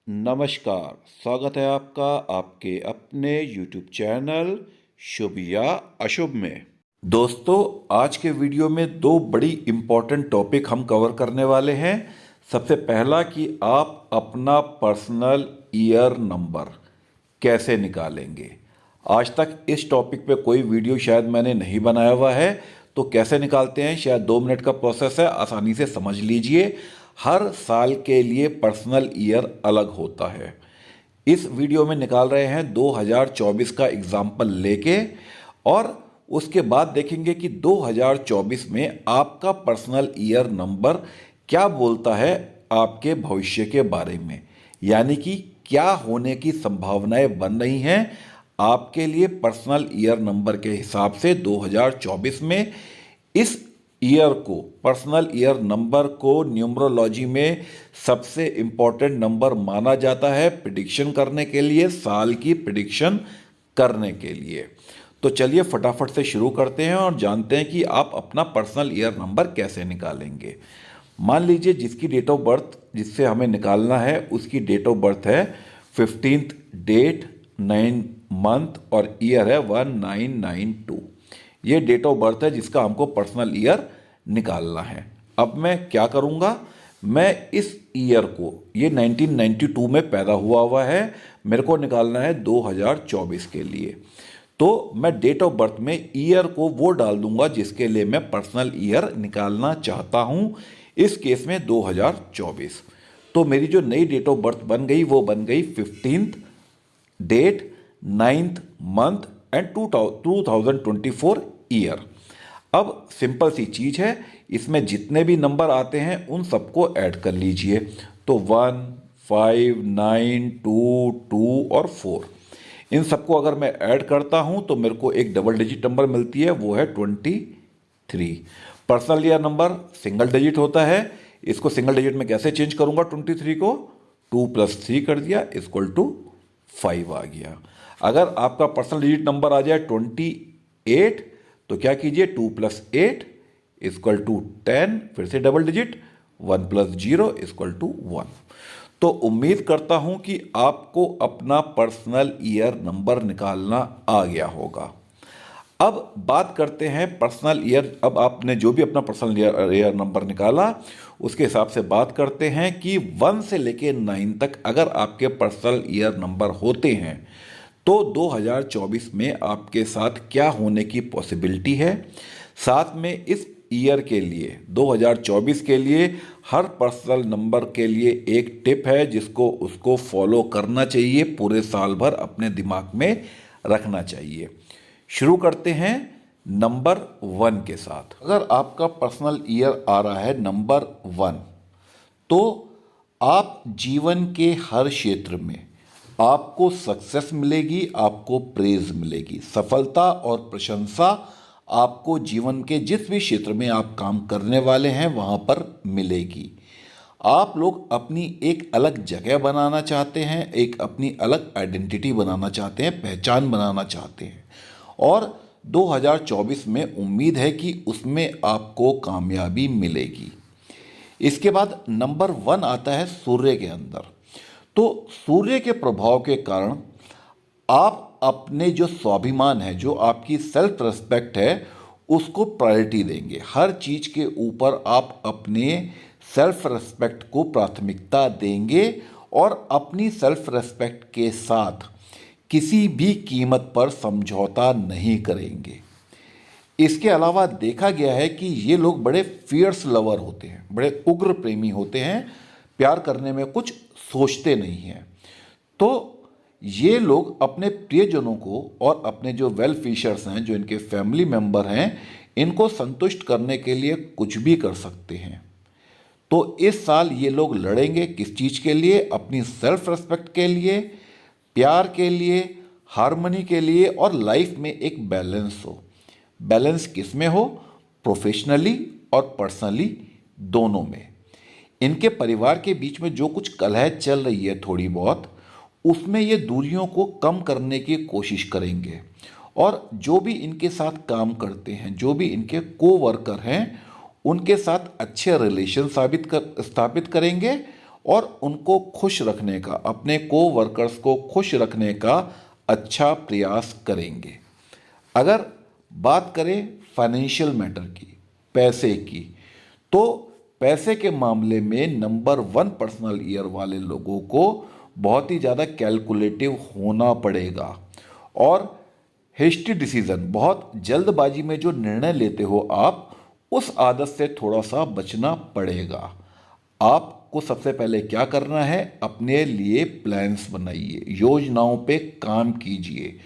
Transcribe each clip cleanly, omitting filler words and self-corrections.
नमस्कार, स्वागत है आपका आपके अपने YouTube चैनल शुभ या अशुभ में। दोस्तों, आज के वीडियो में दो बड़ी इम्पोर्टेंट टॉपिक हम कवर करने वाले हैं। सबसे पहला कि आप अपना पर्सनल ईयर नंबर कैसे निकालेंगे। आज तक इस टॉपिक पे कोई वीडियो शायद मैंने नहीं बनाया हुआ है, तो कैसे निकालते हैं, शायद 2 मिनट का प्रोसेस है, आसानी से समझ लीजिए। हर साल के लिए पर्सनल ईयर अलग होता है। इस वीडियो में निकाल रहे हैं 2024 का एग्जाम्पल लेके, और उसके बाद देखेंगे कि 2024 में आपका पर्सनल ईयर नंबर क्या बोलता है आपके भविष्य के बारे में, यानी कि क्या होने की संभावनाएं बन रही हैं आपके लिए पर्सनल ईयर नंबर के हिसाब से 2024 में। इस ईयर को, पर्सनल ईयर नंबर को न्यूमरोलॉजी में सबसे इम्पॉर्टेंट नंबर माना जाता है प्रिडिक्शन करने के लिए, साल की प्रिडिक्शन करने के लिए। तो चलिए फटाफट से शुरू करते हैं और जानते हैं कि आप अपना पर्सनल ईयर नंबर कैसे निकालेंगे। मान लीजिए जिसकी डेट ऑफ बर्थ जिससे हमें निकालना है उसकी डेट ऑफ बर्थ है 15th डेट 9 मंथ और ईयर है 1992। ये डेट ऑफ बर्थ है जिसका हमको पर्सनल ईयर निकालना है। अब मैं क्या करूँगा, मैं इस ईयर को, ये 1992 में पैदा हुआ है, मेरे को निकालना है 2024 के लिए। तो मैं डेट ऑफ बर्थ में ईयर को वो डाल दूंगा जिसके लिए मैं पर्सनल ईयर निकालना चाहता हूँ, इस केस में 2024। तो मेरी जो नई डेट ऑफ बर्थ बन गई वो बन गई 15th date 9th month and 2024 year. अब सिंपल सी चीज़ है, इसमें जितने भी नंबर आते हैं उन सबको ऐड कर लीजिए। तो 1, 5, 9, 2, 2 और 4, इन सबको अगर मैं ऐड करता हूं तो मेरे को एक डबल डिजिट नंबर मिलती है, वो है 23। Personal year number single digit होता है, इसको सिंगल डिजिट में कैसे चेंज करूंगा, 23 को 2 + 3 कर दिया = 5 आ गया। अगर आपका पर्सनल डिजिट नंबर आ जाए 28 तो क्या कीजिए, 2 + 8 = 10, फिर से डबल डिजिट, 1 + 0 = 1। तो उम्मीद करता हूं कि आपको अपना पर्सनल ईयर नंबर निकालना आ गया होगा। अब बात करते हैं पर्सनल ईयर, अब आपने जो भी अपना पर्सनल ईयर नंबर निकाला उसके हिसाब से बात करते हैं कि 1 से लेके 9 तक अगर आपके पर्सनल ईयर नंबर होते हैं तो 2024 में आपके साथ क्या होने की पॉसिबिलिटी है। साथ में इस ईयर के लिए, 2024 के लिए, हर पर्सनल नंबर के लिए एक टिप है जिसको उसको फॉलो करना चाहिए, पूरे साल भर अपने दिमाग में रखना चाहिए। शुरू करते हैं नंबर 1 के साथ। अगर आपका पर्सनल ईयर आ रहा है नंबर 1, तो आप जीवन के हर क्षेत्र में आपको सक्सेस मिलेगी, आपको प्रेज मिलेगी, सफलता और प्रशंसा आपको जीवन के जिस भी क्षेत्र में आप काम करने वाले हैं वहाँ पर मिलेगी। आप लोग अपनी एक अलग जगह बनाना चाहते हैं, एक अपनी अलग आइडेंटिटी बनाना चाहते हैं, पहचान बनाना चाहते हैं, और 2024 में उम्मीद है कि उसमें आपको कामयाबी मिलेगी। इसके बाद नंबर 1 आता है सूर्य के अंदर। तो सूर्य के प्रभाव के कारण आप अपने जो स्वाभिमान है, जो आपकी सेल्फ रिस्पेक्ट है, उसको प्रायोरिटी देंगे। हर चीज़ के ऊपर आप अपने सेल्फ रिस्पेक्ट को प्राथमिकता देंगे और अपनी सेल्फ रिस्पेक्ट के साथ किसी भी कीमत पर समझौता नहीं करेंगे। इसके अलावा देखा गया है कि ये लोग बड़े फियर्स लवर होते हैं, बड़े उग्र प्रेमी होते हैं, प्यार करने में कुछ सोचते नहीं हैं। तो ये लोग अपने प्रियजनों को और अपने जो वेल विशर्स हैं, जो इनके फैमिली मेंबर हैं, इनको संतुष्ट करने के लिए कुछ भी कर सकते हैं। तो इस साल ये लोग लड़ेंगे किस चीज़ के लिए, अपनी सेल्फ रिस्पेक्ट के लिए, प्यार के लिए, हार्मनी के लिए, और लाइफ में एक बैलेंस हो। बैलेंस किस में हो, प्रोफेशनली और पर्सनली दोनों में। इनके परिवार के बीच में जो कुछ कलह चल रही है थोड़ी बहुत, उसमें ये दूरियों को कम करने की कोशिश करेंगे, और जो भी इनके साथ काम करते हैं, जो भी इनके को वर्कर हैं, उनके साथ अच्छे रिलेशन स्थापित करेंगे और उनको खुश रखने का, अपने को वर्कर्स को खुश रखने का अच्छा प्रयास करेंगे। अगर बात करें फाइनेंशियल मैटर की, पैसे की, तो पैसे के मामले में नंबर 1 पर्सनल ईयर वाले लोगों को बहुत ही ज़्यादा कैलकुलेटिव होना पड़ेगा और हेस्टी डिसीजन, बहुत जल्दबाजी में जो निर्णय लेते हो आप, उस आदत से थोड़ा सा बचना पड़ेगा। आपको सबसे पहले क्या करना है, अपने लिए प्लान्स बनाइए, योजनाओं पे काम कीजिए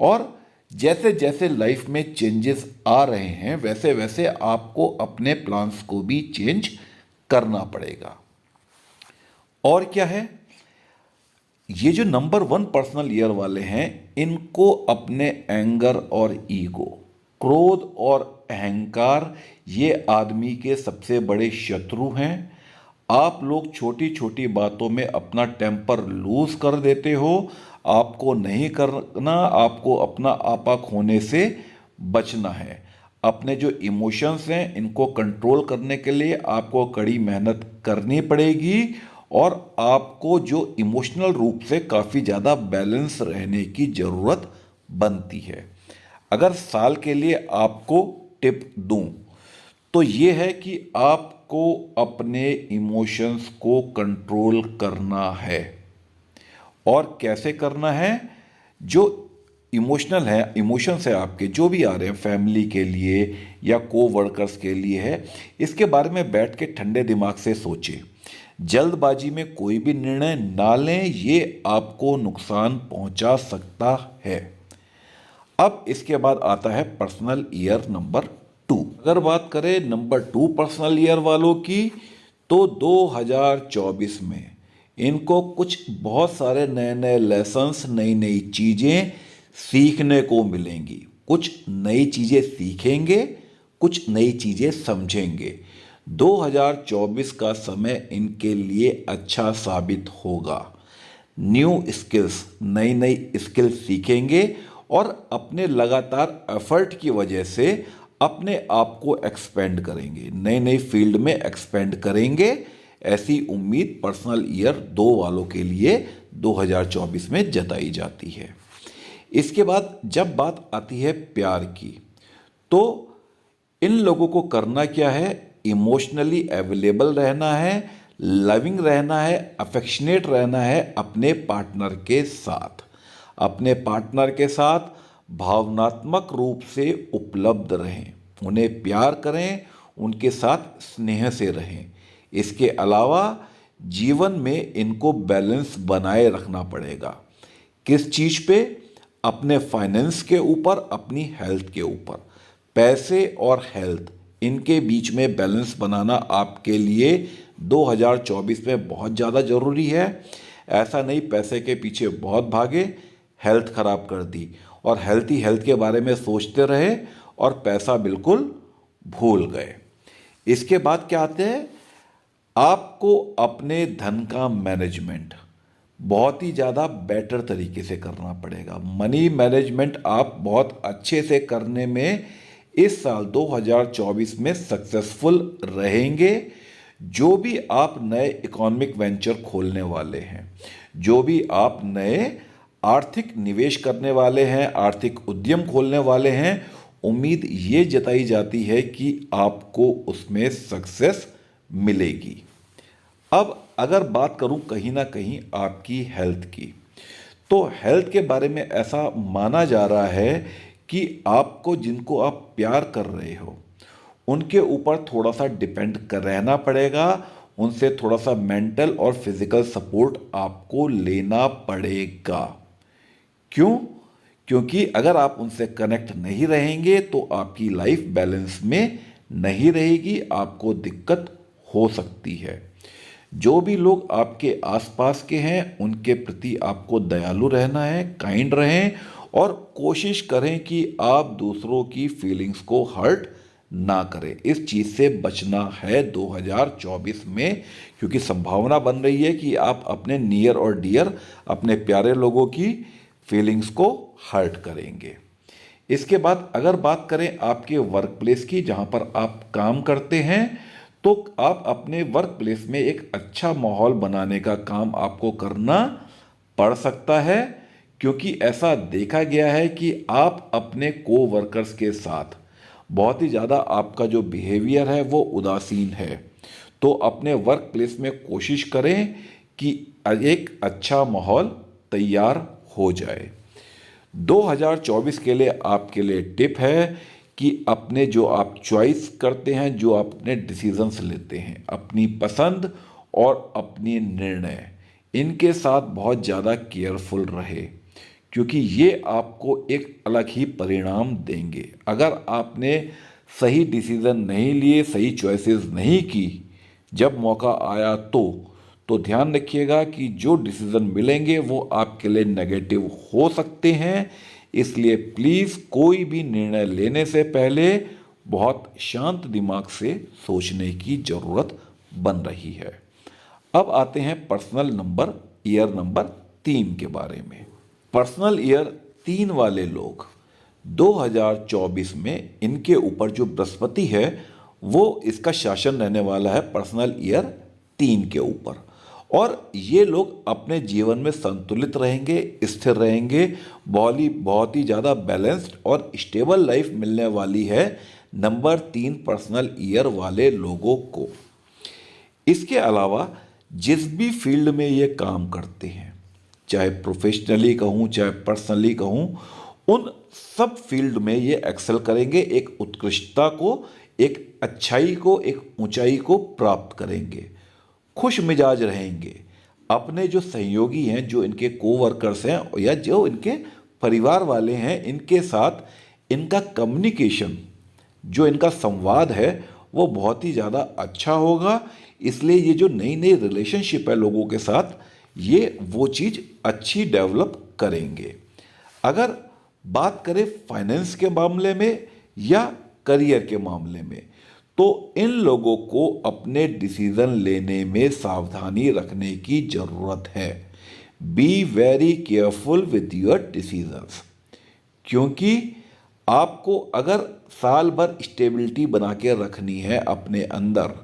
और जैसे जैसे लाइफ में चेंजेस आ रहे हैं वैसे वैसे आपको अपने प्लान्स को भी चेंज करना पड़ेगा। और क्या है, ये जो नंबर 1 पर्सनल ईयर वाले हैं, इनको अपने एंगर और ईगो, क्रोध और अहंकार, ये आदमी के सबसे बड़े शत्रु हैं। आप लोग छोटी छोटी बातों में अपना टेम्पर लूज कर देते हो। आपको नहीं करना, आपको अपना आपा खोने से बचना है। अपने जो इमोशंस हैं इनको कंट्रोल करने के लिए आपको कड़ी मेहनत करनी पड़ेगी और आपको जो इमोशनल रूप से काफ़ी ज़्यादा बैलेंस रहने की ज़रूरत बनती है। अगर साल के लिए आपको टिप दूं तो ये है कि आपको अपने इमोशंस को कंट्रोल करना है। और कैसे करना है, जो इमोशनल है, इमोशंस है आपके जो भी आ रहे हैं, फैमिली के लिए या को वर्कर्स के लिए है, इसके बारे में बैठ के ठंडे दिमाग से सोचें। जल्दबाजी में कोई भी निर्णय ना लें, ये आपको नुकसान पहुंचा सकता है। अब इसके बाद आता है पर्सनल ईयर नंबर 2। अगर बात करें नंबर 2 पर्सनल ईयर वालों की, तो 2024 में इनको कुछ बहुत सारे नए नए लेसन्स, नई नई चीज़ें सीखने को मिलेंगी। कुछ नई चीज़ें सीखेंगे, कुछ नई चीज़ें समझेंगे। 2024 का समय इनके लिए अच्छा साबित होगा। न्यू स्किल्स, नई नई स्किल्स सीखेंगे और अपने लगातार एफर्ट की वजह से अपने आप को एक्सपेंड करेंगे, नई नई फील्ड में एक्सपेंड करेंगे। ऐसी उम्मीद पर्सनल ईयर 2 वालों के लिए 2024 में जताई जाती है। इसके बाद जब बात आती है प्यार की, तो इन लोगों को करना क्या है, इमोशनली अवेलेबल रहना है, लविंग रहना है, अफेक्शनेट रहना है अपने पार्टनर के साथ। अपने पार्टनर के साथ भावनात्मक रूप से उपलब्ध रहें, उन्हें प्यार करें, उनके साथ स्नेह से रहें। इसके अलावा जीवन में इनको बैलेंस बनाए रखना पड़ेगा। किस चीज़ पे, अपने फाइनेंस के ऊपर, अपनी हेल्थ के ऊपर। पैसे और हेल्थ, इनके बीच में बैलेंस बनाना आपके लिए 2024 में बहुत ज़्यादा ज़रूरी है। ऐसा नहीं पैसे के पीछे बहुत भागे, हेल्थ ख़राब कर दी और हेल्थ के बारे में सोचते रहे और पैसा बिल्कुल भूल गए। इसके बाद क्या आते हैं, आपको अपने धन का मैनेजमेंट बहुत ही ज़्यादा बेटर तरीके से करना पड़ेगा। मनी मैनेजमेंट आप बहुत अच्छे से करने में इस साल 2024 में सक्सेसफुल रहेंगे। जो भी आप नए इकोनॉमिक वेंचर खोलने वाले हैं, जो भी आप नए आर्थिक निवेश करने वाले हैं, आर्थिक उद्यम खोलने वाले हैं, उम्मीद ये जताई जाती है कि आपको उसमें सक्सेस मिलेगी। अब अगर बात करूं कहीं ना कहीं आपकी हेल्थ की, तो हेल्थ के बारे में ऐसा माना जा रहा है कि आपको, जिनको आप प्यार कर रहे हो, उनके ऊपर थोड़ा सा डिपेंड कर रहना पड़ेगा। उनसे थोड़ा सा मेंटल और फिजिकल सपोर्ट आपको लेना पड़ेगा। क्यों? क्योंकि अगर आप उनसे कनेक्ट नहीं रहेंगे तो आपकी लाइफ बैलेंस में नहीं रहेगी, आपको दिक्कत हो सकती है। जो भी लोग आपके आसपास के हैं उनके प्रति आपको दयालु रहना है, काइंड रहें और कोशिश करें कि आप दूसरों की फीलिंग्स को हर्ट ना करें। इस चीज़ से बचना है 2024 में, क्योंकि संभावना बन रही है कि आप अपने नियर और डियर, अपने प्यारे लोगों की फीलिंग्स को हर्ट करेंगे। इसके बाद अगर बात करें आपके वर्क प्लेस की, जहाँ पर आप काम करते हैं, तो आप अपने वर्क प्लेस में एक अच्छा माहौल बनाने का काम आपको करना पड़ सकता है, क्योंकि ऐसा देखा गया है कि आप अपने को वर्कर्स के साथ बहुत ही ज़्यादा आपका जो बिहेवियर है वो उदासीन है। तो अपने वर्क प्लेस में कोशिश करें कि एक अच्छा माहौल तैयार हो जाए। 2024 के लिए आपके लिए टिप है कि अपने जो आप चॉइस करते हैं, जो आप अपने डिसीजंस लेते हैं, अपनी पसंद और अपनी निर्णय, इनके साथ बहुत ज़्यादा केयरफुल रहे, क्योंकि ये आपको एक अलग ही परिणाम देंगे। अगर आपने सही डिसीज़न नहीं लिए, सही चॉइसेस नहीं की जब मौका आया तो ध्यान रखिएगा कि जो डिसीज़न मिलेंगे वो आपके लिए नेगेटिव हो सकते हैं। इसलिए प्लीज़ कोई भी निर्णय लेने से पहले बहुत शांत दिमाग से सोचने की ज़रूरत बन रही है। अब आते हैं पर्सनल नंबर ईयर नंबर 3 के बारे में। पर्सनल ईयर 3 वाले लोग 2024 में इनके ऊपर जो बृहस्पति है वो इसका शासन रहने वाला है पर्सनल ईयर 3 के ऊपर, और ये लोग अपने जीवन में संतुलित रहेंगे, स्थिर रहेंगे, बहुत ही ज़्यादा बैलेंस्ड और स्टेबल लाइफ मिलने वाली है नंबर 3 पर्सनल ईयर वाले लोगों को। इसके अलावा जिस भी फील्ड में ये काम करते हैं, चाहे प्रोफेशनली कहूँ चाहे पर्सनली कहूँ, उन सब फील्ड में ये एक्सेल करेंगे, एक उत्कृष्टता को, एक अच्छाई को, एक ऊंचाई को प्राप्त करेंगे, खुश मिजाज रहेंगे। अपने जो सहयोगी हैं, जो इनके कोवर्कर्स हैं या जो इनके परिवार वाले हैं, इनके साथ इनका कम्युनिकेशन, जो इनका संवाद है वो बहुत ही ज़्यादा अच्छा होगा। इसलिए ये जो नई नई रिलेशनशिप है लोगों के साथ, ये वो चीज़ अच्छी डेवलप करेंगे। अगर बात करें फाइनेंस के मामले में या करियर के मामले में, तो इन लोगों को अपने डिसीजन लेने में सावधानी रखने की ज़रूरत है। Be very careful with your decisions, क्योंकि आपको अगर साल भर स्टेबिलिटी बना के रखनी है अपने अंदर,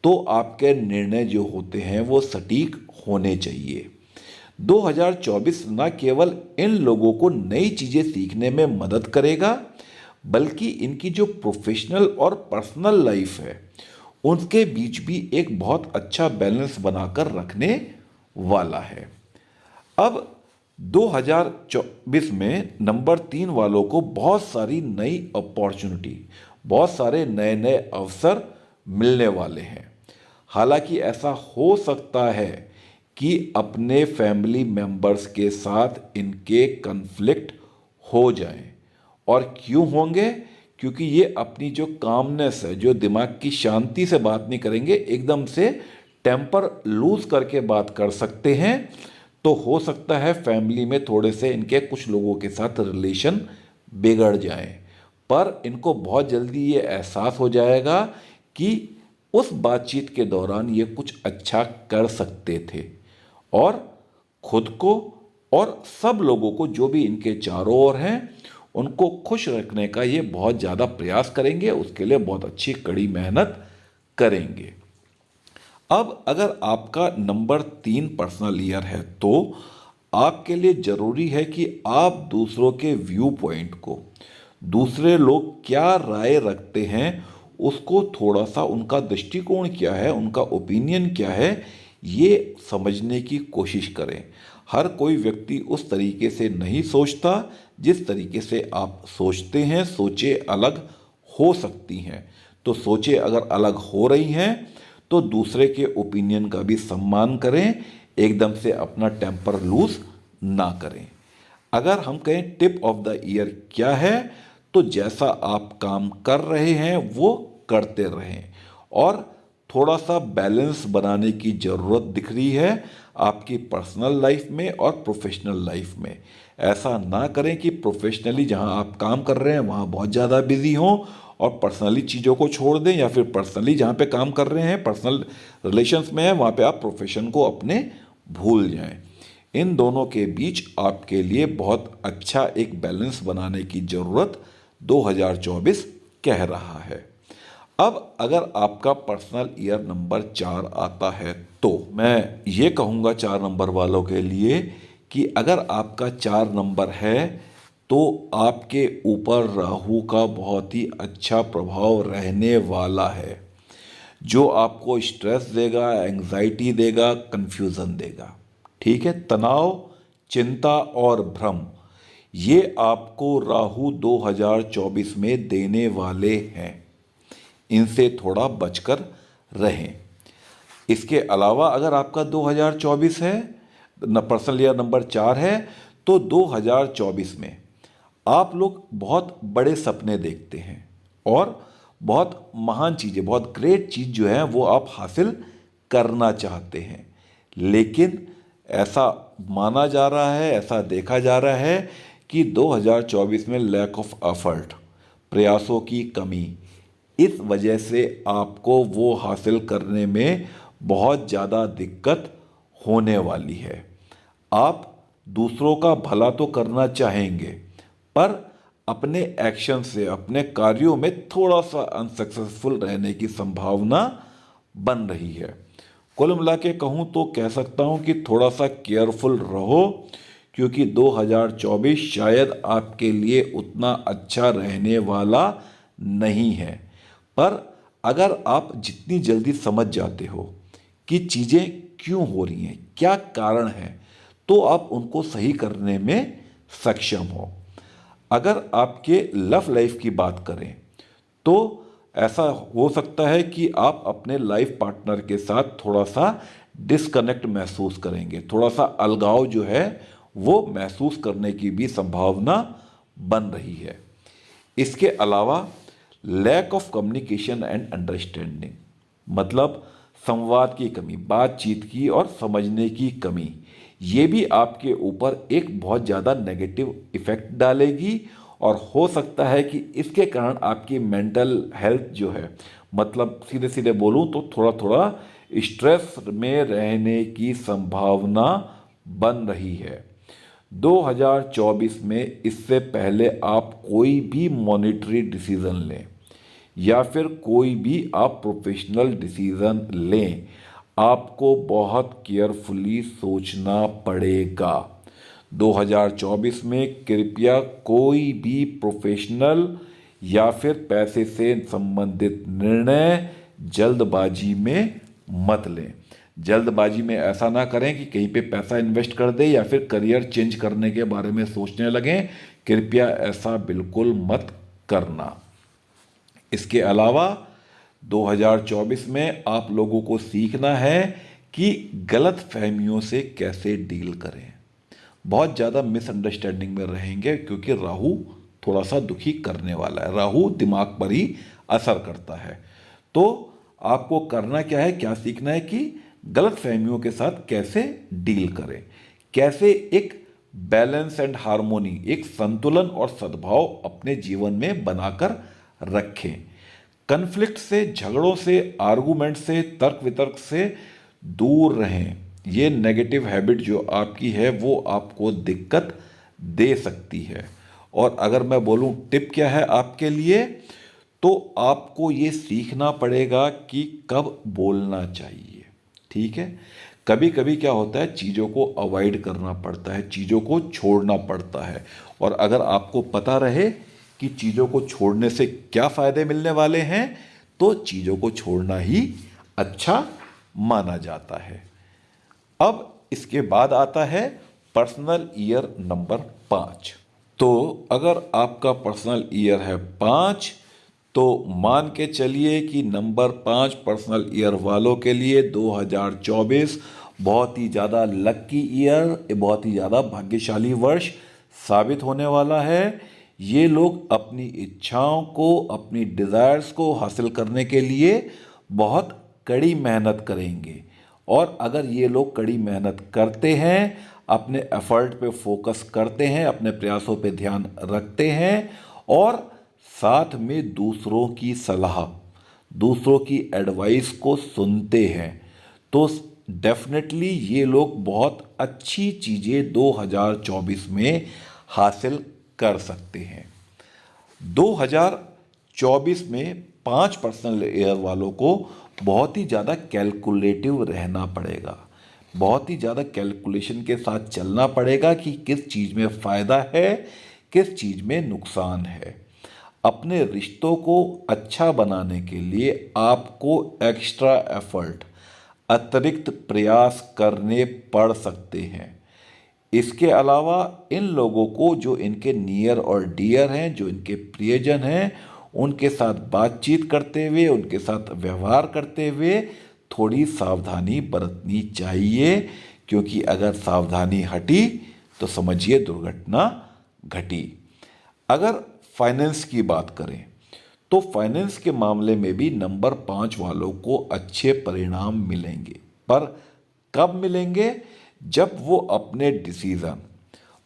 तो आपके निर्णय जो होते हैं वो सटीक होने चाहिए। 2024 न केवल इन लोगों को नई चीज़ें सीखने में मदद करेगा, बल्कि इनकी जो प्रोफेशनल और पर्सनल लाइफ है उनके बीच भी एक बहुत अच्छा बैलेंस बनाकर रखने वाला है। अब 2024 में नंबर 3 वालों को बहुत सारी नई अपॉर्चुनिटी, बहुत सारे नए नए अवसर मिलने वाले हैं। हालांकि ऐसा हो सकता है कि अपने फैमिली मेंबर्स के साथ इनके कन्फ्लिक्ट हो जाएं। और क्यों होंगे? क्योंकि ये अपनी जो कामनेस है, जो दिमाग की शांति से बात नहीं करेंगे, एकदम से टेम्पर लूज करके बात कर सकते हैं। तो हो सकता है फैमिली में थोड़े से इनके कुछ लोगों के साथ रिलेशन बिगड़ जाएं, पर इनको बहुत जल्दी ये एहसास हो जाएगा कि उस बातचीत के दौरान ये कुछ अच्छा कर सकते थे, और खुद को और सब लोगों को, जो भी इनके चारों ओर हैं, उनको खुश रखने का ये बहुत ज़्यादा प्रयास करेंगे। उसके लिए बहुत अच्छी कड़ी मेहनत करेंगे। अब अगर आपका नंबर 3 पर्सनल ईयर है, तो आपके लिए ज़रूरी है कि आप दूसरों के व्यू पॉइंट को, दूसरे लोग क्या राय रखते हैं, उसको थोड़ा सा, उनका दृष्टिकोण क्या है, उनका ओपिनियन क्या है, ये समझने की कोशिश करें। हर कोई व्यक्ति उस तरीके से नहीं सोचता जिस तरीके से आप सोचते हैं। सोचें अलग हो सकती हैं, तो सोचें अगर अलग हो रही हैं तो दूसरे के ओपिनियन का भी सम्मान करें, एकदम से अपना टेम्पर लूज ना करें। अगर हम कहें टिप ऑफ द ईयर क्या है, तो जैसा आप काम कर रहे हैं वो करते रहें, और थोड़ा सा बैलेंस बनाने की ज़रूरत दिख रही है आपकी पर्सनल लाइफ में और प्रोफेशनल लाइफ में। ऐसा ना करें कि प्रोफेशनली जहां आप काम कर रहे हैं वहां बहुत ज़्यादा बिजी हों और पर्सनली चीज़ों को छोड़ दें, या फिर पर्सनली जहां पे काम कर रहे हैं, पर्सनल रिलेशंस में है, वहां पे आप प्रोफेशन को अपने भूल जाएं। इन दोनों के बीच आपके लिए बहुत अच्छा एक बैलेंस बनाने की ज़रूरत 2024 कह रहा है। अब अगर आपका पर्सनल ईयर नंबर 4 आता है तो मैं ये कहूँगा 4 नंबर वालों के लिए कि अगर आपका 4 नंबर है तो आपके ऊपर राहु का बहुत ही अच्छा प्रभाव रहने वाला है, जो आपको स्ट्रेस देगा, एंग्जाइटी देगा, कंफ्यूजन देगा। ठीक है, तनाव, चिंता और भ्रम ये आपको राहु 2024 में देने वाले हैं। इनसे थोड़ा बचकर रहें। इसके अलावा अगर आपका 2024 है, पर्सनल ईयर नंबर 4 है, तो 2024 में आप लोग बहुत बड़े सपने देखते हैं और बहुत महान चीज़ें, बहुत ग्रेट चीज़ जो है वो आप हासिल करना चाहते हैं। लेकिन ऐसा माना जा रहा है, ऐसा देखा जा रहा है कि 2024 में लैक ऑफ एफर्ट, प्रयासों की कमी, इस वजह से आपको वो हासिल करने में बहुत ज़्यादा दिक्कत होने वाली है। आप दूसरों का भला तो करना चाहेंगे, पर अपने एक्शन से, अपने कार्यों में थोड़ा सा अनसक्सेसफुल रहने की संभावना बन रही है। कुल मिला के कहूँ तो कह सकता हूँ कि थोड़ा सा केयरफुल रहो, क्योंकि 2024 शायद आपके लिए उतना अच्छा रहने वाला नहीं है। पर अगर आप जितनी जल्दी समझ जाते हो कि चीज़ें क्यों हो रही हैं, क्या कारण है, तो आप उनको सही करने में सक्षम हो। अगर आपके लव लाइफ की बात करें तो ऐसा हो सकता है कि आप अपने लाइफ पार्टनर के साथ थोड़ा सा डिस्कनेक्ट महसूस करेंगे, थोड़ा सा अलगाव जो है वो महसूस करने की भी संभावना बन रही है। इसके अलावा lack of communication and understanding, मतलब संवाद की कमी, बातचीत की और समझने की कमी, ये भी आपके ऊपर एक बहुत ज़्यादा नेगेटिव इफेक्ट डालेगी। और हो सकता है कि इसके कारण आपकी मेंटल हेल्थ जो है, मतलब सीधे सीधे बोलूँ तो थोड़ा थोड़ा स्ट्रेस में रहने की संभावना बन रही है। 2024 में इससे पहले आप कोई भी मॉनेटरी डिसीजन लें या फिर कोई भी आप प्रोफेशनल डिसीजन लें, आपको बहुत केयरफुली सोचना पड़ेगा। 2024 में कृपया कोई भी प्रोफेशनल या फिर पैसे से संबंधित निर्णय जल्दबाजी में मत लें। जल्दबाजी में ऐसा ना करें कि कहीं पे पैसा इन्वेस्ट कर दें या फिर करियर चेंज करने के बारे में सोचने लगें। कृपया ऐसा बिल्कुल मत करना। इसके अलावा 2024 में आप लोगों को सीखना है कि गलत फहमियों से कैसे डील करें। बहुत ज़्यादा मिसअंडरस्टैंडिंग में रहेंगे क्योंकि राहु थोड़ा सा दुखी करने वाला है। राहु दिमाग पर ही असर करता है। तो आपको करना क्या है, क्या सीखना है कि गलत फहमियों के साथ कैसे डील करें, कैसे एक बैलेंस एंड हार्मोनी, एक संतुलन और सद्भाव अपने जीवन में बनाकर रखें। कन्फ्लिक्ट से, झगड़ों से, आर्गूमेंट से, तर्क वितर्क से दूर रहें। ये नेगेटिव हैबिट जो आपकी है वो आपको दिक्कत दे सकती है। और अगर मैं बोलूं टिप क्या है आपके लिए, तो आपको ये सीखना पड़ेगा कि कब बोलना चाहिए। ठीक है, कभी कभी क्या होता है, चीज़ों को अवॉइड करना पड़ता है, चीज़ों को छोड़ना पड़ता है। और अगर आपको पता रहे कि चीज़ों को छोड़ने से क्या फ़ायदे मिलने वाले हैं, तो चीज़ों को छोड़ना ही अच्छा माना जाता है। अब इसके बाद आता है पर्सनल ईयर नंबर 5। तो अगर आपका पर्सनल ईयर है 5, तो मान के चलिए कि नंबर 5 पर्सनल ईयर वालों के लिए 2024 बहुत ही ज़्यादा लक्की ईयर, बहुत ही ज़्यादा भाग्यशाली वर्ष साबित होने वाला है। ये लोग अपनी इच्छाओं को, अपनी डिज़ायर्स को हासिल करने के लिए बहुत कड़ी मेहनत करेंगे। और अगर ये लोग कड़ी मेहनत करते हैं, अपने एफर्ट पे फोकस करते हैं, अपने प्रयासों पे ध्यान रखते हैं और साथ में दूसरों की सलाह, दूसरों की एडवाइस को सुनते हैं, तो डेफिनेटली ये लोग बहुत अच्छी चीज़ें 2024 में हासिल कर सकते हैं। 2024 में 5 पर्सनल ईयर वालों को बहुत ही ज़्यादा कैलकुलेटिव रहना पड़ेगा, बहुत ही ज़्यादा कैलकुलेशन के साथ चलना पड़ेगा कि किस चीज़ में फ़ायदा है, किस चीज़ में नुकसान है। अपने रिश्तों को अच्छा बनाने के लिए आपको एक्स्ट्रा एफर्ट, अतिरिक्त प्रयास करने पड़ सकते हैं। इसके अलावा इन लोगों को जो इनके नियर और डियर हैं, जो इनके प्रियजन हैं, उनके साथ बातचीत करते हुए, उनके साथ व्यवहार करते हुए थोड़ी सावधानी बरतनी चाहिए, क्योंकि अगर सावधानी हटी तो समझिए दुर्घटना घटी। अगर फाइनेंस की बात करें तो फाइनेंस के मामले में भी नंबर 5 वालों को अच्छे परिणाम मिलेंगे, पर कब मिलेंगे? जब वो अपने डिसीज़न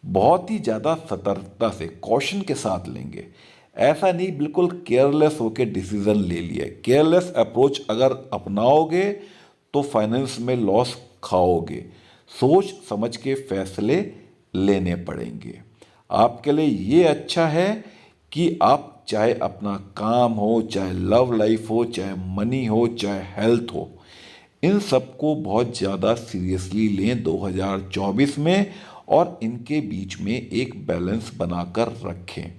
बहुत ही ज़्यादा सतर्कता से, कॉशन के साथ लेंगे। ऐसा नहीं बिल्कुल केयरलेस होकर डिसीज़न ले लिया। केयरलेस अप्रोच अगर अपनाओगे तो फाइनेंस में लॉस खाओगे। सोच समझ के फैसले लेने पड़ेंगे। आपके लिए ये अच्छा है कि आप चाहे अपना काम हो, चाहे लव लाइफ हो, चाहे मनी हो, चाहे हेल्थ हो, इन सबको बहुत ज़्यादा सीरियसली लें 2024 में और इनके बीच में एक बैलेंस बनाकर रखें।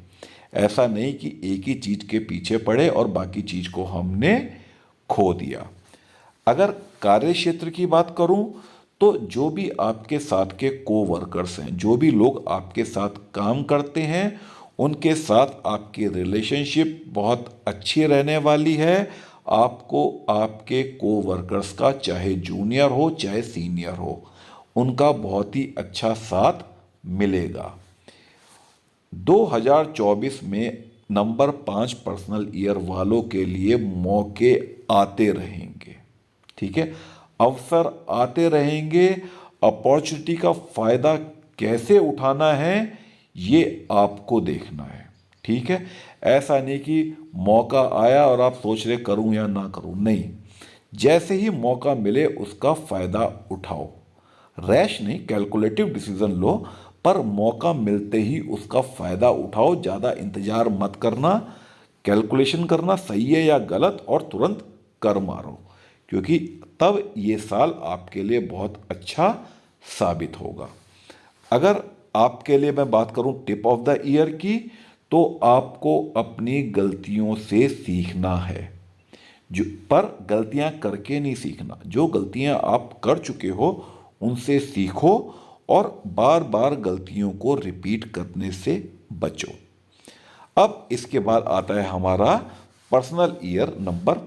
ऐसा नहीं कि एक ही चीज़ के पीछे पड़े और बाकी चीज़ को हमने खो दिया। अगर कार्य क्षेत्र की बात करूं तो जो भी आपके साथ के कोवर्कर्स हैं, जो भी लोग आपके साथ काम करते हैं, उनके साथ आपकी रिलेशनशिप बहुत अच्छी रहने वाली है। आपको आपके कोवर्कर्स का, चाहे जूनियर हो चाहे सीनियर हो, उनका बहुत ही अच्छा साथ मिलेगा। 2024 में नंबर 5 पर्सनल ईयर वालों के लिए मौके आते रहेंगे, ठीक है, अवसर आते रहेंगे। अपॉर्चुनिटी का फ़ायदा कैसे उठाना है ये आपको देखना है, ठीक है। ऐसा नहीं कि मौका आया और आप सोच रहे करूं या ना करूं, नहीं, जैसे ही मौका मिले उसका फ़ायदा उठाओ। रैश नहीं, कैलकुलेटिव डिसीजन लो, पर मौका मिलते ही उसका फ़ायदा उठाओ। ज़्यादा इंतज़ार मत करना, कैलकुलेशन करना सही है या गलत और तुरंत कर मारो, क्योंकि तब ये साल आपके लिए बहुत अच्छा साबित होगा। अगर आपके लिए मैं बात करूं टिप ऑफ द ईयर की, तो आपको अपनी गलतियों से सीखना है। पर गलतियां करके नहीं सीखना। जो गलतियां आप कर चुके हो उनसे सीखो और बार बार गलतियों को रिपीट करने से बचो। अब इसके बाद आता है हमारा पर्सनल ईयर नंबर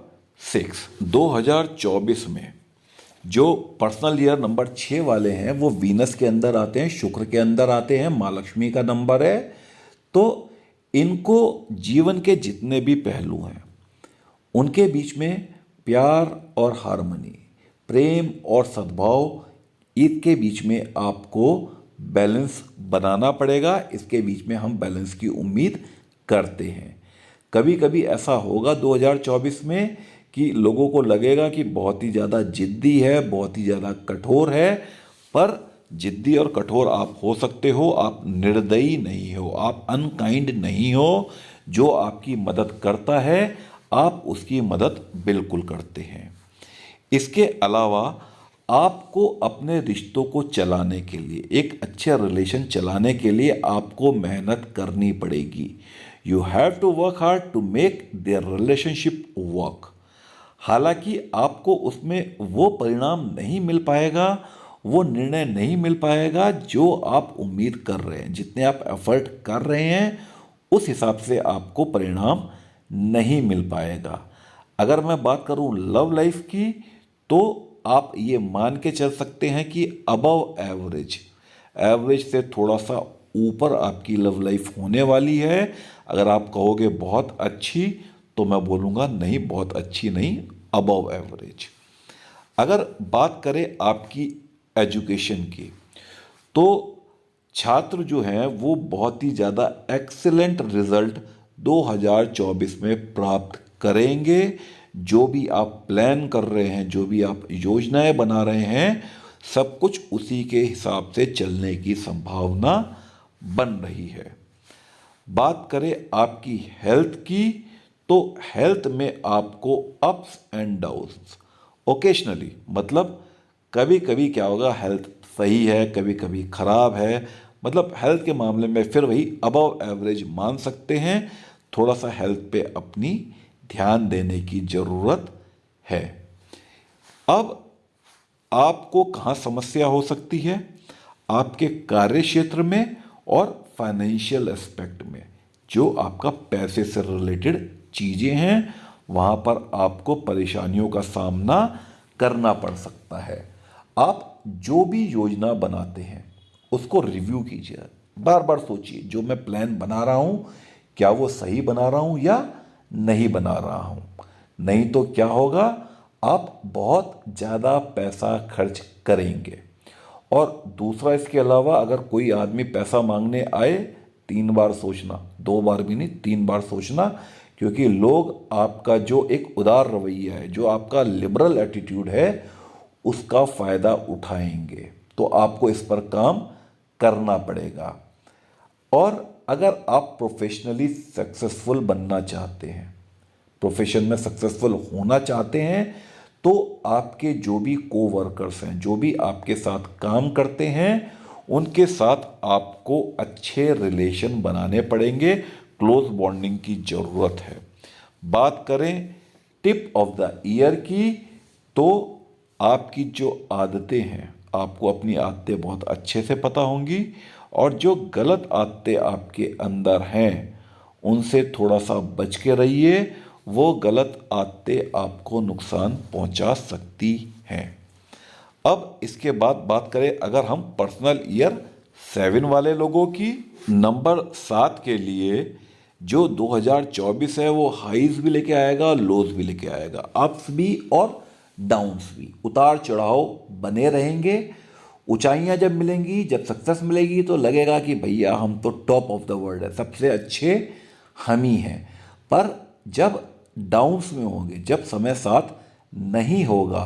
6। 2024 में जो पर्सनल ईयर नंबर 6 वाले हैं वो वीनस के अंदर आते हैं, शुक्र के अंदर आते हैं, माँ लक्ष्मी का नंबर है। तो इनको जीवन के जितने भी पहलू हैं उनके बीच में प्यार और हार्मनी, प्रेम और सद्भाव, इसके बीच में आपको बैलेंस बनाना पड़ेगा। इसके बीच में हम बैलेंस की उम्मीद करते हैं। कभी कभी ऐसा होगा 2024 में कि लोगों को लगेगा कि बहुत ही ज़्यादा जिद्दी है, बहुत ही ज़्यादा कठोर है, पर जिद्दी और कठोर आप हो सकते हो, आप निर्दयी नहीं हो, आप अनकाइंड नहीं हो। जो आपकी मदद करता है आप उसकी मदद बिल्कुल करते हैं। इसके अलावा आपको अपने रिश्तों को चलाने के लिए, एक अच्छे रिलेशन चलाने के लिए आपको मेहनत करनी पड़ेगी। You have to work hard to make their relationship work. हालांकि आपको उसमें वो परिणाम नहीं मिल पाएगा, वो निर्णय नहीं मिल पाएगा जो आप उम्मीद कर रहे हैं। जितने आप एफर्ट कर रहे हैं उस हिसाब से आपको परिणाम नहीं मिल पाएगा। अगर मैं बात करूं लव लाइफ की, तो आप ये मान के चल सकते हैं कि अबव एवरेज, एवरेज से थोड़ा सा ऊपर आपकी लव लाइफ होने वाली है। अगर आप कहोगे बहुत अच्छी, तो मैं बोलूँगा नहीं, बहुत अच्छी नहीं, अबव एवरेज। अगर बात करें आपकी एजुकेशन की, तो छात्र जो हैं वो बहुत ही ज़्यादा एक्सीलेंट रिजल्ट 2024 में प्राप्त करेंगे। जो भी आप प्लान कर रहे हैं, जो भी आप योजनाएं बना रहे हैं, सब कुछ उसी के हिसाब से चलने की संभावना बन रही है। बात करें आपकी हेल्थ की, तो हेल्थ में आपको अप्स एंड डाउन्स ओकेशनली, मतलब कभी कभी क्या होगा, हेल्थ सही है, कभी कभी खराब है, मतलब हेल्थ के मामले में फिर वही अबव एवरेज मान सकते हैं। थोड़ा सा हेल्थ पे अपनी ध्यान देने की ज़रूरत है। अब आपको कहाँ समस्या हो सकती है? आपके कार्य क्षेत्र में और फाइनेंशियल एस्पेक्ट में, जो आपका पैसे से रिलेटेड चीज़ें हैं, वहाँ पर आपको परेशानियों का सामना करना पड़ सकता है। आप जो भी योजना बनाते हैं उसको रिव्यू कीजिए, बार बार सोचिए जो मैं प्लान बना रहा हूँ क्या वो सही बना रहा हूँ या नहीं बना रहा हूँ। नहीं तो क्या होगा, आप बहुत ज़्यादा पैसा खर्च करेंगे। और दूसरा, इसके अलावा अगर कोई आदमी पैसा मांगने आए, 3 बार सोचना, 2 बार भी नहीं, 3 बार सोचना, क्योंकि लोग आपका जो एक उदार रवैया है, जो आपका लिबरल एटीट्यूड है, उसका फ़ायदा उठाएंगे। तो आपको इस पर काम करना पड़ेगा। और अगर आप प्रोफेशनली सक्सेसफुल बनना चाहते हैं, प्रोफेशन में सक्सेसफुल होना चाहते हैं, तो आपके जो भी कोवर्कर्स हैं, जो भी आपके साथ काम करते हैं, उनके साथ आपको अच्छे रिलेशन बनाने पड़ेंगे, क्लोज बॉन्डिंग की ज़रूरत है। बात करें टिप ऑफ द ईयर की, तो आपकी जो आदतें हैं, आपको अपनी आदतें बहुत अच्छे से पता होंगी, और जो गलत आदतें आपके अंदर हैं उनसे थोड़ा सा बच के रहिए। वो गलत आदतें आपको नुकसान पहुंचा सकती हैं। अब इसके बाद बात करें अगर हम पर्सनल ईयर 7 वाले लोगों की, नंबर 7 के लिए जो 2024 है वो हाईज भी लेके आएगा, लोज भी लेके आएगा, अप्स भी और डाउन्स भी, उतार चढ़ाव बने रहेंगे। ऊंचाइयां जब मिलेंगी, जब सक्सेस मिलेगी, तो लगेगा कि भैया हम तो टॉप ऑफ द वर्ल्ड है, सबसे अच्छे हम ही हैं। पर जब डाउन्स में होंगे, जब समय साथ नहीं होगा,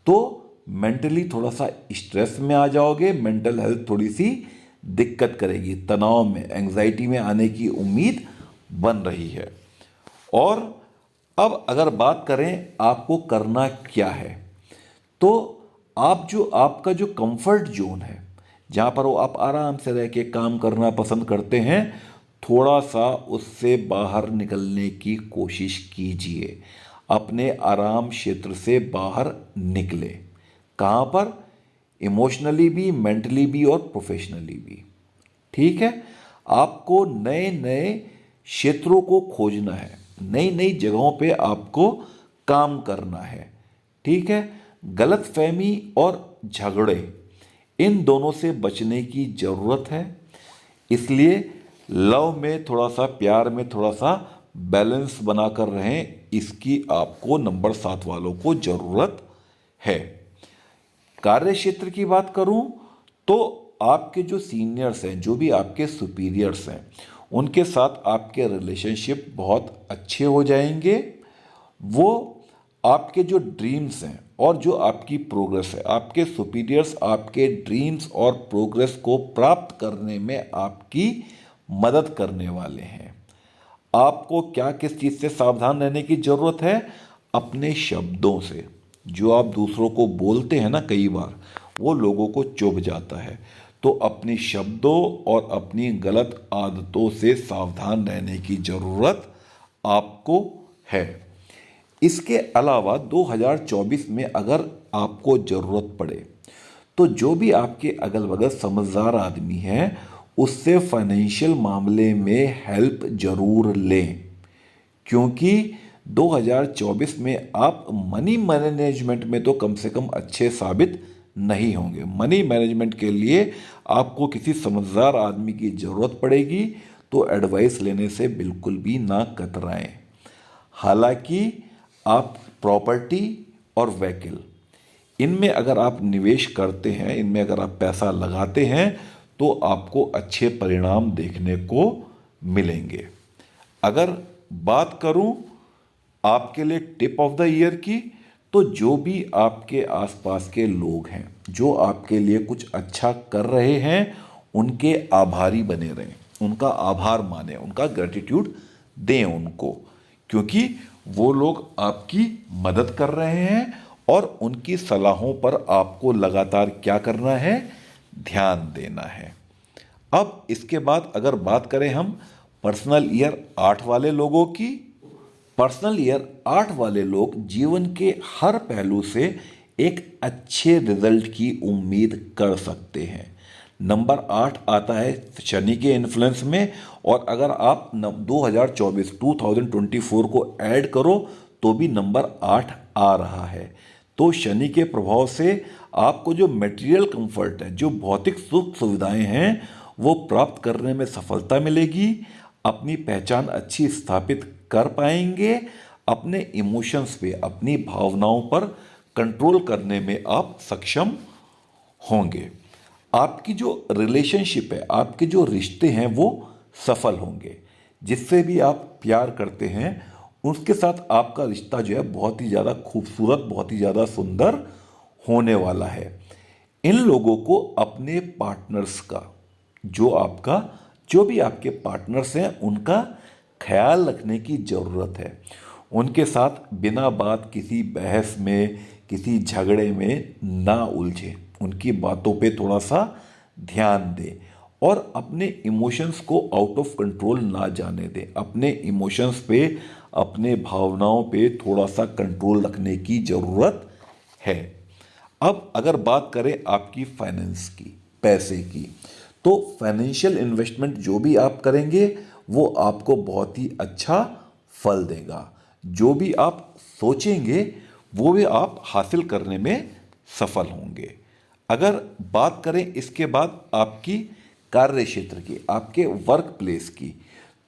तो मेंटली थोड़ा सा स्ट्रेस में आ जाओगे, मेंटल हेल्थ थोड़ी सी दिक्कत करेगी, तनाव में, एंग्जाइटी में आने की उम्मीद बन रही है। और अब अगर बात करें आपको करना क्या है, तो आपका जो कंफर्ट जोन है, जहाँ पर वो आप आराम से रह के काम करना पसंद करते हैं, थोड़ा सा उससे बाहर निकलने की कोशिश कीजिए। अपने आराम क्षेत्र से बाहर निकले। कहाँ पर? इमोशनली भी, मेंटली भी और प्रोफेशनली भी। ठीक है, आपको नए नए क्षेत्रों को खोजना है, नई नई जगहों पे आपको काम करना है। ठीक है, गलतफहमी और झगड़े, इन दोनों से बचने की ज़रूरत है। इसलिए लव में थोड़ा सा, प्यार में थोड़ा सा बैलेंस बनाकर रहें, इसकी आपको नंबर 7 वालों को ज़रूरत है। कार्य क्षेत्र की बात करूं, तो आपके जो सीनियर्स हैं, जो भी आपके सुपीरियर्स हैं, उनके साथ आपके रिलेशनशिप बहुत अच्छे हो जाएंगे। वो आपके जो ड्रीम्स हैं और जो आपकी प्रोग्रेस है, आपके सुपीरियर्स आपके ड्रीम्स और प्रोग्रेस को प्राप्त करने में आपकी मदद करने वाले हैं। आपको क्या, किस चीज़ से सावधान रहने की ज़रूरत है? अपने शब्दों से। जो आप दूसरों को बोलते हैं ना, कई बार वो लोगों को चुभ जाता है। तो अपने शब्दों और अपनी गलत आदतों से सावधान रहने की ज़रूरत आपको है। इसके अलावा 2024 में अगर आपको ज़रूरत पड़े, तो जो भी आपके अगल बगल समझदार आदमी हैं, उससे फाइनेंशियल मामले में हेल्प ज़रूर लें। क्योंकि 2024 में आप मनी मैनेजमेंट में तो कम से कम अच्छे साबित नहीं होंगे। मनी मैनेजमेंट के लिए आपको किसी समझदार आदमी की ज़रूरत पड़ेगी, तो एडवाइस लेने से बिल्कुल भी ना कतराएं। हालांकि आप प्रॉपर्टी और व्हीकल, इनमें अगर आप निवेश करते हैं, इनमें अगर आप पैसा लगाते हैं, तो आपको अच्छे परिणाम देखने को मिलेंगे। अगर बात करूं आपके लिए टिप ऑफ द ईयर की, तो जो भी आपके आसपास के लोग हैं, जो आपके लिए कुछ अच्छा कर रहे हैं, उनके आभारी बने रहें, उनका आभार माने, उनका ग्रेटिट्यूड दें उनको। क्योंकि वो लोग आपकी मदद कर रहे हैं और उनकी सलाहों पर आपको लगातार क्या करना है, ध्यान देना है। अब इसके बाद अगर बात करें हम पर्सनल ईयर 8 वाले लोगों की, पर्सनल ईयर 8 वाले लोग जीवन के हर पहलू से एक अच्छे रिजल्ट की उम्मीद कर सकते हैं। नंबर 8 आता है शनि के इन्फ्लुएंस में, और अगर आप 2024 को ऐड करो तो भी नंबर 8 आ रहा है। तो शनि के प्रभाव से आपको जो मटेरियल कंफर्ट है, जो भौतिक सुख सुविधाएं हैं, वो प्राप्त करने में सफलता मिलेगी। अपनी पहचान अच्छी स्थापित कर पाएंगे। अपने इमोशंस पे, अपनी भावनाओं पर कंट्रोल करने में आप सक्षम होंगे। आपकी जो रिलेशनशिप है, आपके जो रिश्ते हैं, वो सफल होंगे। जिससे भी आप प्यार करते हैं उसके साथ आपका रिश्ता जो है बहुत ही ज़्यादा खूबसूरत, बहुत ही ज़्यादा सुंदर होने वाला है। इन लोगों को अपने पार्टनर्स का, जो भी आपके पार्टनर्स हैं, उनका ख्याल रखने की ज़रूरत है। उनके साथ बिना बात किसी बहस में, किसी झगड़े में ना उलझे। उनकी बातों पे थोड़ा सा ध्यान दें और अपने इमोशंस को आउट ऑफ कंट्रोल ना जाने दें। अपने इमोशंस पे, अपने भावनाओं पे थोड़ा सा कंट्रोल रखने की ज़रूरत है। अब अगर बात करें आपकी फाइनेंस की, पैसे की, तो फाइनेंशियल इन्वेस्टमेंट जो भी आप करेंगे वो आपको बहुत ही अच्छा फल देगा। जो भी आप सोचेंगे वो भी आप हासिल करने में सफल होंगे। अगर बात करें इसके बाद आपकी कार्य क्षेत्र की, आपके वर्क प्लेस की,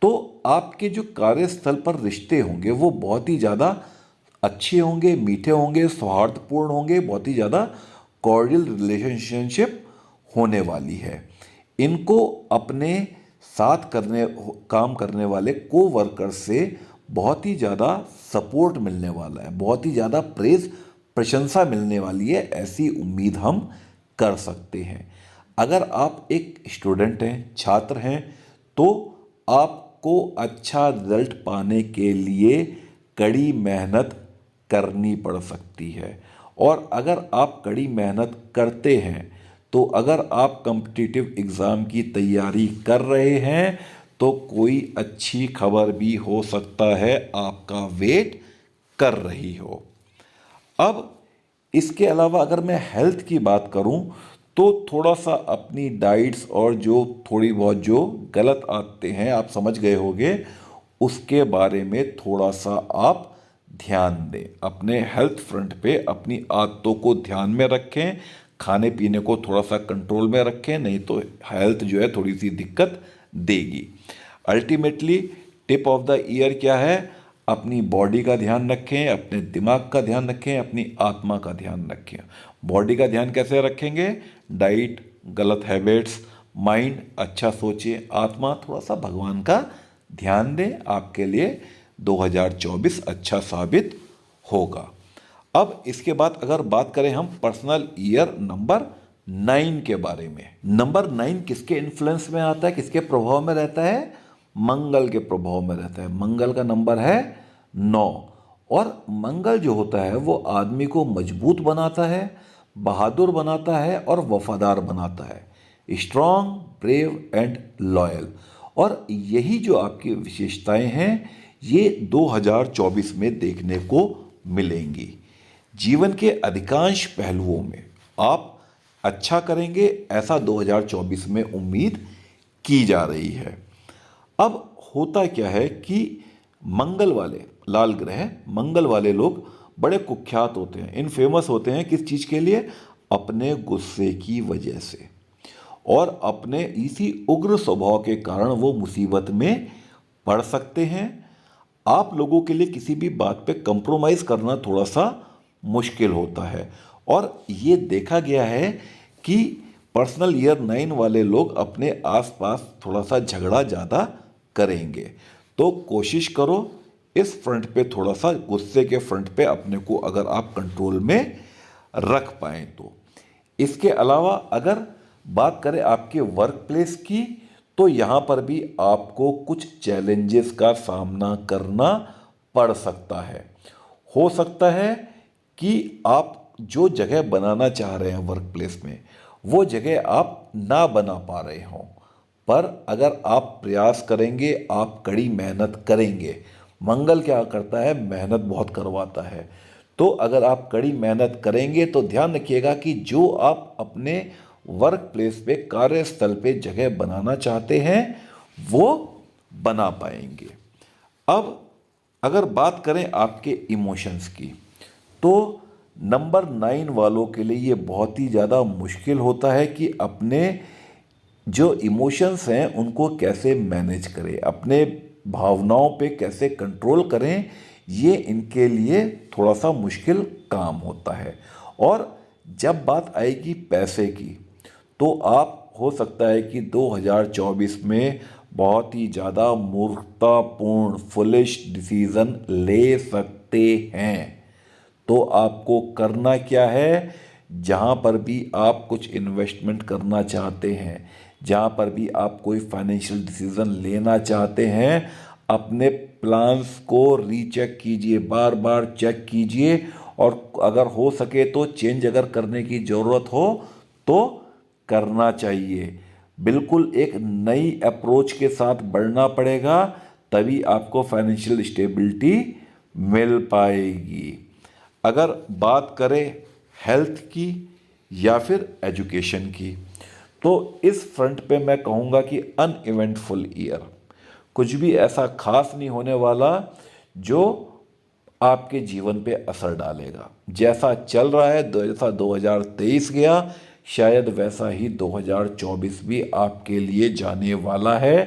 तो आपके जो कार्यस्थल पर रिश्ते होंगे वो बहुत ही ज़्यादा अच्छे होंगे, मीठे होंगे, सौहार्दपूर्ण होंगे, बहुत ही ज़्यादा कॉर्डियल रिलेशनशिप होने वाली है। इनको अपने साथ काम करने वाले को वर्कर से बहुत ही ज़्यादा सपोर्ट मिलने वाला है, बहुत ही ज़्यादा प्रशंसा मिलने वाली है, ऐसी उम्मीद हम कर सकते हैं। अगर आप एक स्टूडेंट हैं, छात्र हैं, तो आपको अच्छा रिजल्ट पाने के लिए कड़ी मेहनत करनी पड़ सकती है। और अगर आप कड़ी मेहनत करते हैं, तो अगर आप कॉम्पिटिटिव एग्ज़ाम की तैयारी कर रहे हैं तो कोई अच्छी खबर भी हो सकता है आपका वेट कर रही हो। अब इसके अलावा अगर मैं हेल्थ की बात करूं, तो थोड़ा सा अपनी डाइट्स और जो थोड़ी बहुत जो गलत आदतें हैं, आप समझ गए होंगे, उसके बारे में थोड़ा सा आप ध्यान दें। अपने हेल्थ फ्रंट पे अपनी आदतों को ध्यान में रखें, खाने पीने को थोड़ा सा कंट्रोल में रखें, नहीं तो हेल्थ जो है थोड़ी सी दिक्कत देगी। Ultimately tip of the year क्या है? अपनी बॉडी का ध्यान रखें, अपने दिमाग का ध्यान रखें, अपनी आत्मा का ध्यान रखें। बॉडी का ध्यान कैसे रखेंगे? डाइट, गलत हैबिट्स, माइंड अच्छा सोचे, आत्मा थोड़ा सा भगवान का ध्यान दें। आपके लिए 2024 अच्छा साबित होगा। अब इसके बाद अगर बात करें हम पर्सनल ईयर नंबर 9 के बारे में। नंबर 9 किसके इन्फ्लुएंस में आता है, किसके प्रभाव में रहता है? मंगल के प्रभाव में रहता है। मंगल का नंबर है 9। और मंगल जो होता है वो आदमी को मजबूत बनाता है, बहादुर बनाता है और वफादार बनाता है। Strong, brave and loyal. और यही जो आपकी विशेषताएं हैं ये 2024 में देखने को मिलेंगी। जीवन के अधिकांश पहलुओं में आप अच्छा करेंगे, ऐसा 2024 में उम्मीद की जा रही है। अब होता क्या है कि मंगल वाले, लाल ग्रह मंगल वाले लोग बड़े कुख्यात होते हैं, इनफेमस होते हैं। किस चीज़ के लिए? अपने गुस्से की वजह से। और अपने इसी उग्र स्वभाव के कारण वो मुसीबत में पड़ सकते हैं। आप लोगों के लिए किसी भी बात पे कंप्रोमाइज़ करना थोड़ा सा मुश्किल होता है। और ये देखा गया है कि पर्सनल ईयर 9 वाले लोग अपने आसपास थोड़ा सा झगड़ा ज़्यादा करेंगे। तो कोशिश करो इस फ्रंट पे, थोड़ा सा गुस्से के फ्रंट पे अपने को अगर आप कंट्रोल में रख पाएँ तो। इसके अलावा अगर बात करें आपके वर्क प्लेस की, तो यहाँ पर भी आपको कुछ चैलेंजेस का सामना करना पड़ सकता है। हो सकता है कि आप जो जगह बनाना चाह रहे हैं वर्क प्लेस में, वो जगह आप ना बना पा रहे हों, पर अगर आप प्रयास करेंगे, आप कड़ी मेहनत करेंगे। मंगल क्या करता है, मेहनत बहुत करवाता है। तो अगर आप कड़ी मेहनत करेंगे तो ध्यान रखिएगा कि जो आप अपने वर्क प्लेस पे, कार्यस्थल पे जगह बनाना चाहते हैं वो बना पाएंगे। अब अगर बात करें आपके इमोशंस की, तो नंबर 9 वालों के लिए ये बहुत ही ज़्यादा मुश्किल होता है कि अपने जो इमोशंस हैं उनको कैसे मैनेज करें, अपने भावनाओं पे कैसे कंट्रोल करें, ये इनके लिए थोड़ा सा मुश्किल काम होता है। और जब बात आएगी पैसे की, तो आप हो सकता है कि 2024 में बहुत ही ज़्यादा मूर्खतापूर्ण फुलिश डिसीज़न ले सकते हैं। तो आपको करना क्या है, जहाँ पर भी आप कुछ इन्वेस्टमेंट करना चाहते हैं, जहाँ पर भी आप कोई फाइनेंशियल डिसीज़न लेना चाहते हैं, अपने प्लान्स को रीचेक कीजिए, बार बार चेक कीजिए, और अगर हो सके तो चेंज अगर करने की ज़रूरत हो तो करना चाहिए। बिल्कुल एक नई अप्रोच के साथ बढ़ना पड़ेगा, तभी आपको फाइनेंशियल स्टेबिलिटी मिल पाएगी। अगर बात करें हेल्थ की या फिर एजुकेशन की, तो इस फ्रंट पे मैं कहूँगा कि अनइवेंटफुल ईयर, कुछ भी ऐसा खास नहीं होने वाला जो आपके जीवन पे असर डालेगा। जैसा चल रहा है, जैसा 2023 गया, शायद वैसा ही 2024 भी आपके लिए जाने वाला है।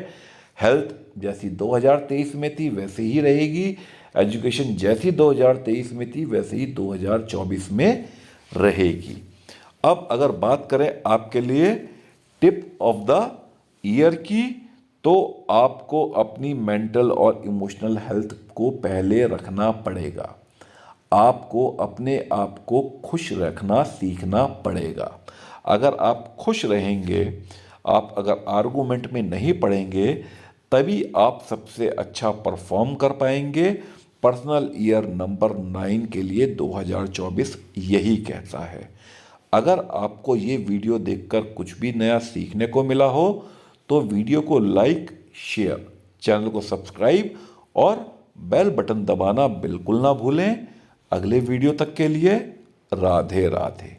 हेल्थ जैसी 2023 में थी वैसे ही रहेगी, एजुकेशन जैसी 2023 में थी वैसे ही 2024 में रहेगी। अब अगर बात करें आपके लिए टिप ऑफ द ईयर की, तो आपको अपनी मेंटल और इमोशनल हेल्थ को पहले रखना पड़ेगा। आपको अपने आप को खुश रखना सीखना पड़ेगा। अगर आप खुश रहेंगे, आप अगर आर्गूमेंट में नहीं पड़ेंगे, तभी आप सबसे अच्छा परफॉर्म कर पाएंगे। पर्सनल ईयर नंबर 9 के लिए 2024 यही कहता है। अगर आपको ये वीडियो देखकर कुछ भी नया सीखने को मिला हो तो वीडियो को लाइक, शेयर, चैनल को सब्सक्राइब और बेल बटन दबाना बिल्कुल ना भूलें। अगले वीडियो तक के लिए राधे राधे।